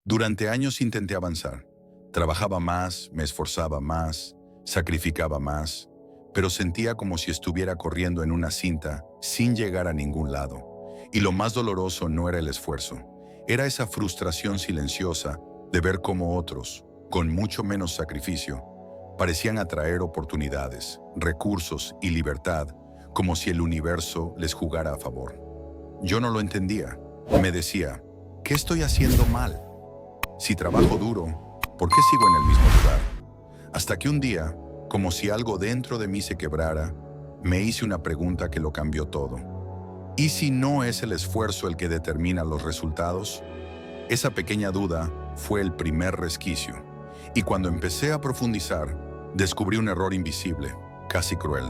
Durante años intenté avanzar. Trabajaba más, me esforzaba más, sacrificaba más, pero sentía como si estuviera corriendo en una cinta sin llegar a ningún lado. Y lo más doloroso no era el esfuerzo, era esa frustración silenciosa de ver cómo otros, con mucho menos sacrificio, parecían atraer oportunidades, recursos y libertad, como si el universo les jugara a favor. Yo no lo entendía. Me decía, ¿qué estoy haciendo mal? Si trabajo duro, ¿por qué sigo en el mismo lugar? Hasta que un día, como si algo dentro de mí se quebrara, me hice una pregunta que lo cambió todo. ¿Y si no es el esfuerzo el que determina los resultados? Esa pequeña duda fue el primer resquicio. Y cuando empecé a profundizar, descubrí un error invisible, casi cruel,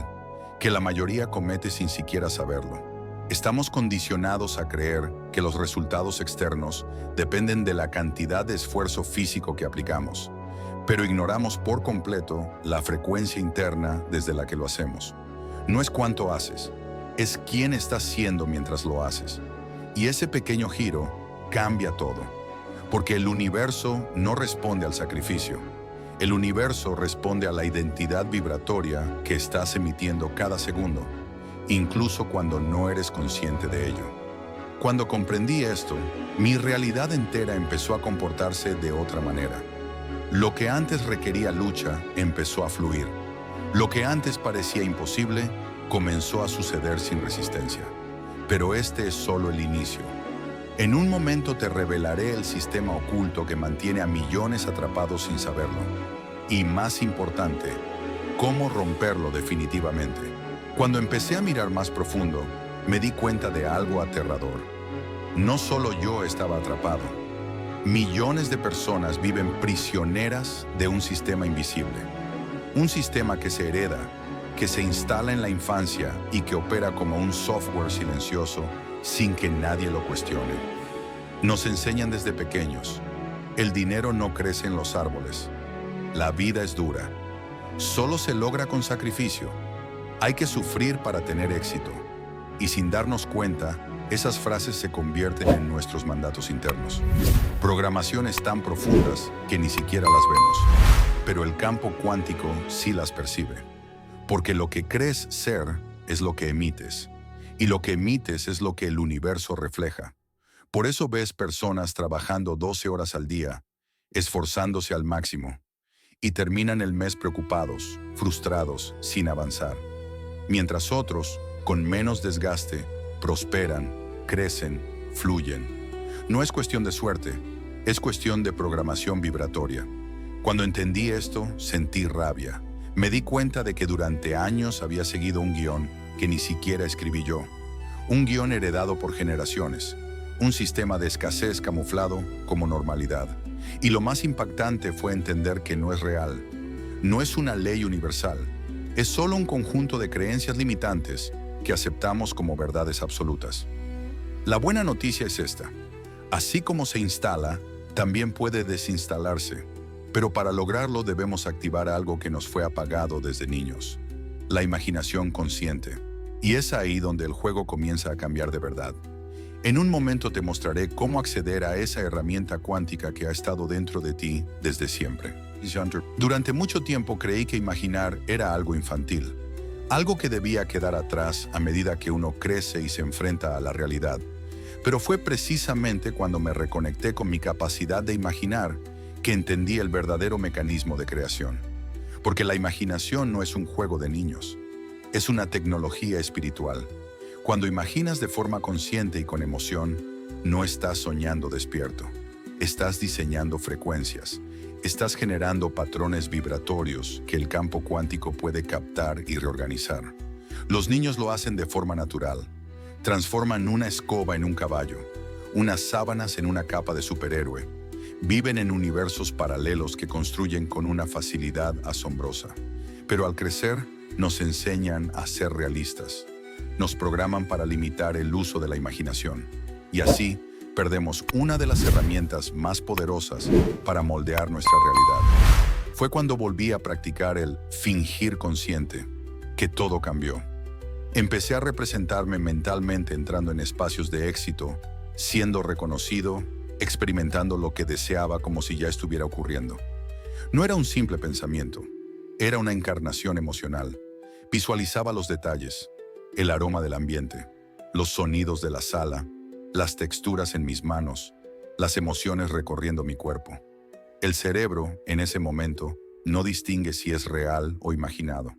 que la mayoría comete sin siquiera saberlo. Estamos condicionados a creer que los resultados externos dependen de la cantidad de esfuerzo físico que aplicamos, pero ignoramos por completo la frecuencia interna desde la que lo hacemos. No es cuánto haces, es quién estás siendo mientras lo haces. Y ese pequeño giro cambia todo, porque el universo no responde al sacrificio. El universo responde a la identidad vibratoria que estás emitiendo cada segundo, incluso cuando no eres consciente de ello. Cuando comprendí esto, mi realidad entera empezó a comportarse de otra manera. Lo que antes requería lucha empezó a fluir. Lo que antes parecía imposible comenzó a suceder sin resistencia. Pero este es solo el inicio. En un momento te revelaré el sistema oculto que mantiene a millones atrapados sin saberlo. Y más importante, cómo romperlo definitivamente. Cuando empecé a mirar más profundo, me di cuenta de algo aterrador. No solo yo estaba atrapado. Millones de personas viven prisioneras de un sistema invisible. Un sistema que se hereda, que se instala en la infancia y que opera como un software silencioso sin que nadie lo cuestione. Nos enseñan desde pequeños. El dinero no crece en los árboles. La vida es dura. Solo se logra con sacrificio. Hay que sufrir para tener éxito. Y sin darnos cuenta, esas frases se convierten en nuestros mandatos internos. Programaciones tan profundas que ni siquiera las vemos. Pero el campo cuántico sí las percibe. Porque lo que crees ser es lo que emites. Y lo que emites es lo que el universo refleja. Por eso ves personas trabajando 12 horas al día, esforzándose al máximo, y terminan el mes preocupados, frustrados, sin avanzar. Mientras otros, con menos desgaste, prosperan, crecen, fluyen. No es cuestión de suerte, es cuestión de programación vibratoria. Cuando entendí esto, sentí rabia. Me di cuenta de que durante años había seguido un guión que ni siquiera escribí yo. Un guión heredado por generaciones. Un sistema de escasez camuflado como normalidad. Y lo más impactante fue entender que no es real. No es una ley universal. Es solo un conjunto de creencias limitantes que aceptamos como verdades absolutas. La buena noticia es esta. Así como se instala, también puede desinstalarse. Pero para lograrlo debemos activar algo que nos fue apagado desde niños. La imaginación consciente. Y es ahí donde el juego comienza a cambiar de verdad. En un momento te mostraré cómo acceder a esa herramienta cuántica que ha estado dentro de ti desde siempre. Durante mucho tiempo creí que imaginar era algo infantil, algo que debía quedar atrás a medida que uno crece y se enfrenta a la realidad. Pero fue precisamente cuando me reconecté con mi capacidad de imaginar que entendí el verdadero mecanismo de creación. Porque la imaginación no es un juego de niños, es una tecnología espiritual. Cuando imaginas de forma consciente y con emoción, no estás soñando despierto. Estás diseñando frecuencias. Estás generando patrones vibratorios que el campo cuántico puede captar y reorganizar. Los niños lo hacen de forma natural. Transforman una escoba en un caballo, unas sábanas en una capa de superhéroe. Viven en universos paralelos que construyen con una facilidad asombrosa. Pero al crecer, nos enseñan a ser realistas. Nos programan para limitar el uso de la imaginación. Y así, perdemos una de las herramientas más poderosas para moldear nuestra realidad. Fue cuando volví a practicar el fingir consciente que todo cambió. Empecé a representarme mentalmente entrando en espacios de éxito, siendo reconocido, experimentando lo que deseaba como si ya estuviera ocurriendo. No era un simple pensamiento, era una encarnación emocional. Visualizaba los detalles, el aroma del ambiente, los sonidos de la sala, las texturas en mis manos, las emociones recorriendo mi cuerpo. El cerebro, en ese momento, no distingue si es real o imaginado.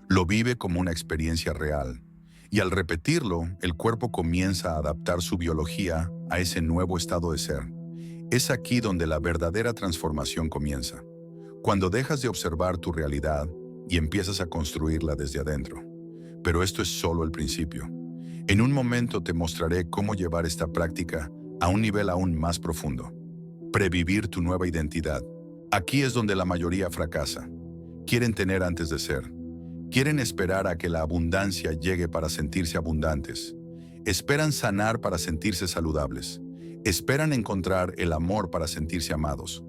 Lo vive como una experiencia real, y al repetirlo, el cuerpo comienza a adaptar su biología a ese nuevo estado de ser. Es aquí donde la verdadera transformación comienza, cuando dejas de observar tu realidad y empiezas a construirla desde adentro. Pero esto es solo el principio. En un momento te mostraré cómo llevar esta práctica a un nivel aún más profundo. Previvir tu nueva identidad. Aquí es donde la mayoría fracasa. Quieren tener antes de ser. Quieren esperar a que la abundancia llegue para sentirse abundantes. Esperan sanar para sentirse saludables. Esperan encontrar el amor para sentirse amados.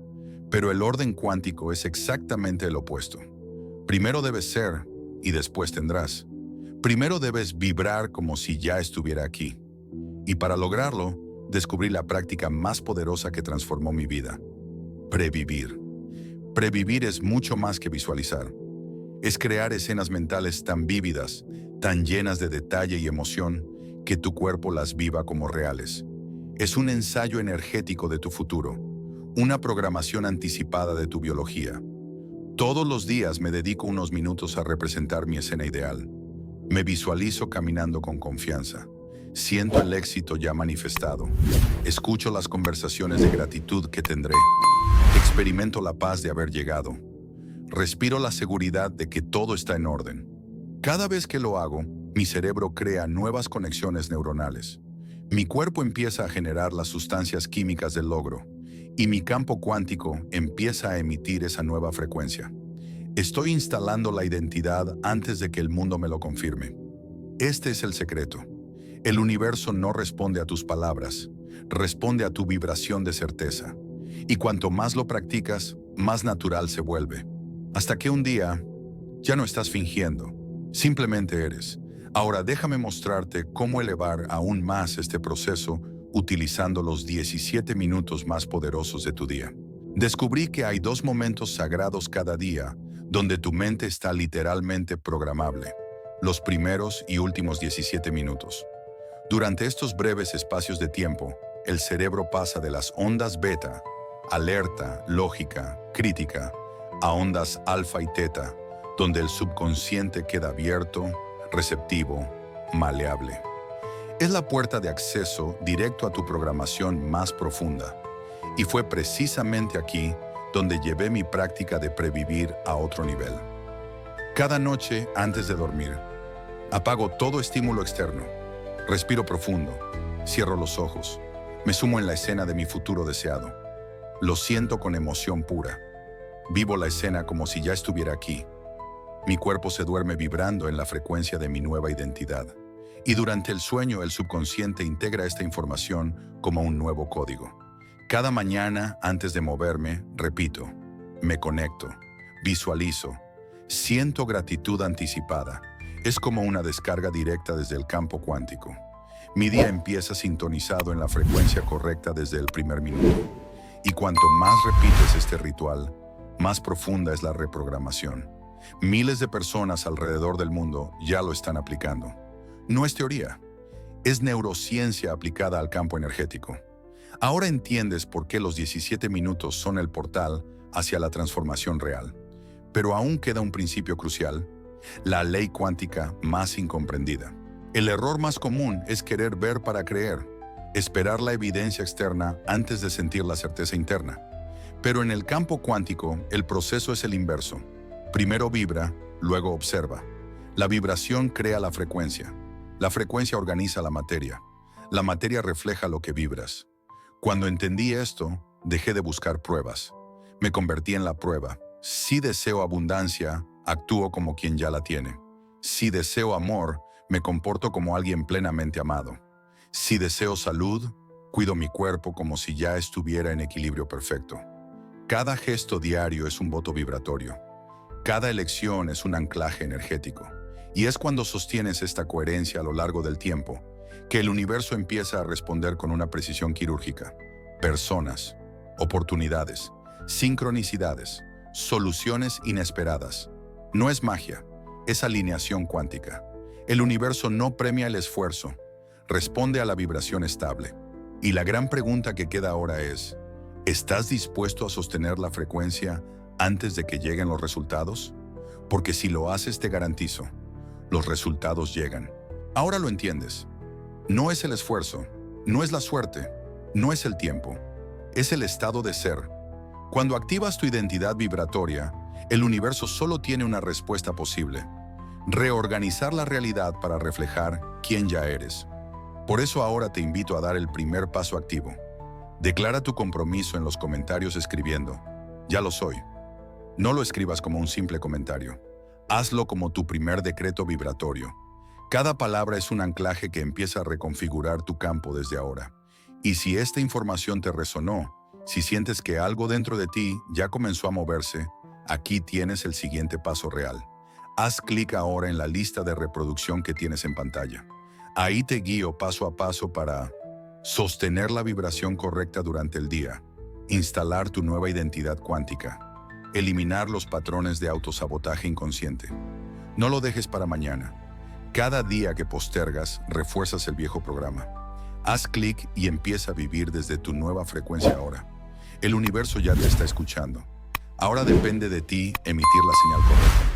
Pero el orden cuántico es exactamente el opuesto. Primero debes ser y después tendrás. Primero debes vibrar como si ya estuviera aquí. Y para lograrlo, descubrí la práctica más poderosa que transformó mi vida. Previvir. Previvir es mucho más que visualizar. Es crear escenas mentales tan vívidas, tan llenas de detalle y emoción, que tu cuerpo las viva como reales. Es un ensayo energético de tu futuro, una programación anticipada de tu biología. Todos los días me dedico unos minutos a representar mi escena ideal. Me visualizo caminando con confianza. Siento el éxito ya manifestado. Escucho las conversaciones de gratitud que tendré. Experimento la paz de haber llegado. Respiro la seguridad de que todo está en orden. Cada vez que lo hago, mi cerebro crea nuevas conexiones neuronales. Mi cuerpo empieza a generar las sustancias químicas del logro, y mi campo cuántico empieza a emitir esa nueva frecuencia. Estoy instalando la identidad antes de que el mundo me lo confirme. Este es el secreto. El universo no responde a tus palabras, responde a tu vibración de certeza. Y cuanto más lo practicas, más natural se vuelve. Hasta que un día, ya no estás fingiendo, simplemente eres. Ahora déjame mostrarte cómo elevar aún más este proceso utilizando los 17 minutos más poderosos de tu día. Descubrí que hay 2 momentos sagrados cada día donde tu mente está literalmente programable, los primeros y últimos 17 minutos. Durante estos breves espacios de tiempo, el cerebro pasa de las ondas beta, alerta, lógica, crítica, a ondas alfa y teta, donde el subconsciente queda abierto, receptivo, maleable. Es la puerta de acceso directo a tu programación más profunda. Y fue precisamente aquí donde llevé mi práctica de previvir a otro nivel. Cada noche, antes de dormir, apago todo estímulo externo. Respiro profundo, cierro los ojos, me sumo en la escena de mi futuro deseado. Lo siento con emoción pura. Vivo la escena como si ya estuviera aquí. Mi cuerpo se duerme vibrando en la frecuencia de mi nueva identidad. Y durante el sueño, el subconsciente integra esta información como un nuevo código. Cada mañana, antes de moverme, repito, me conecto, visualizo, siento gratitud anticipada. Es como una descarga directa desde el campo cuántico. Mi día empieza sintonizado en la frecuencia correcta desde el primer minuto. Y cuanto más repites este ritual, más profunda es la reprogramación. Miles de personas alrededor del mundo ya lo están aplicando. No es teoría, es neurociencia aplicada al campo energético. Ahora entiendes por qué los 17 minutos son el portal hacia la transformación real. Pero aún queda un principio crucial, la ley cuántica más incomprendida. El error más común es querer ver para creer, esperar la evidencia externa antes de sentir la certeza interna. Pero en el campo cuántico, el proceso es el inverso. Primero vibra, luego observa. La vibración crea la frecuencia. La frecuencia organiza la materia. La materia refleja lo que vibras. Cuando entendí esto, dejé de buscar pruebas. Me convertí en la prueba. Si deseo abundancia, actúo como quien ya la tiene. Si deseo amor, me comporto como alguien plenamente amado. Si deseo salud, cuido mi cuerpo como si ya estuviera en equilibrio perfecto. Cada gesto diario es un voto vibratorio. Cada elección es un anclaje energético. Y es cuando sostienes esta coherencia a lo largo del tiempo que el universo empieza a responder con una precisión quirúrgica. personas, oportunidades, sincronicidades, soluciones inesperadas. No es magia, es alineación cuántica. El universo no premia el esfuerzo, responde a la vibración estable. Y la gran pregunta que queda ahora es, ¿estás dispuesto a sostener la frecuencia antes de que lleguen los resultados? Porque si lo haces, te garantizo, los resultados llegan. Ahora lo entiendes. No es el esfuerzo, no es la suerte, no es el tiempo, es el estado de ser. Cuando activas tu identidad vibratoria, el universo solo tiene una respuesta posible: reorganizar la realidad para reflejar quién ya eres. Por eso ahora te invito a dar el primer paso activo. Declara tu compromiso en los comentarios escribiendo: ya lo soy. No lo escribas como un simple comentario. Hazlo como tu primer decreto vibratorio. Cada palabra es un anclaje que empieza a reconfigurar tu campo desde ahora. Y si esta información te resonó, si sientes que algo dentro de ti ya comenzó a moverse, aquí tienes el siguiente paso real. Haz clic ahora en la lista de reproducción que tienes en pantalla. Ahí te guío paso a paso para sostener la vibración correcta durante el día, instalar tu nueva identidad cuántica, eliminar los patrones de autosabotaje inconsciente. No lo dejes para mañana. Cada día que postergas, refuerzas el viejo programa. Haz clic y empieza a vivir desde tu nueva frecuencia ahora. El universo ya te está escuchando. Ahora depende de ti emitir la señal correcta.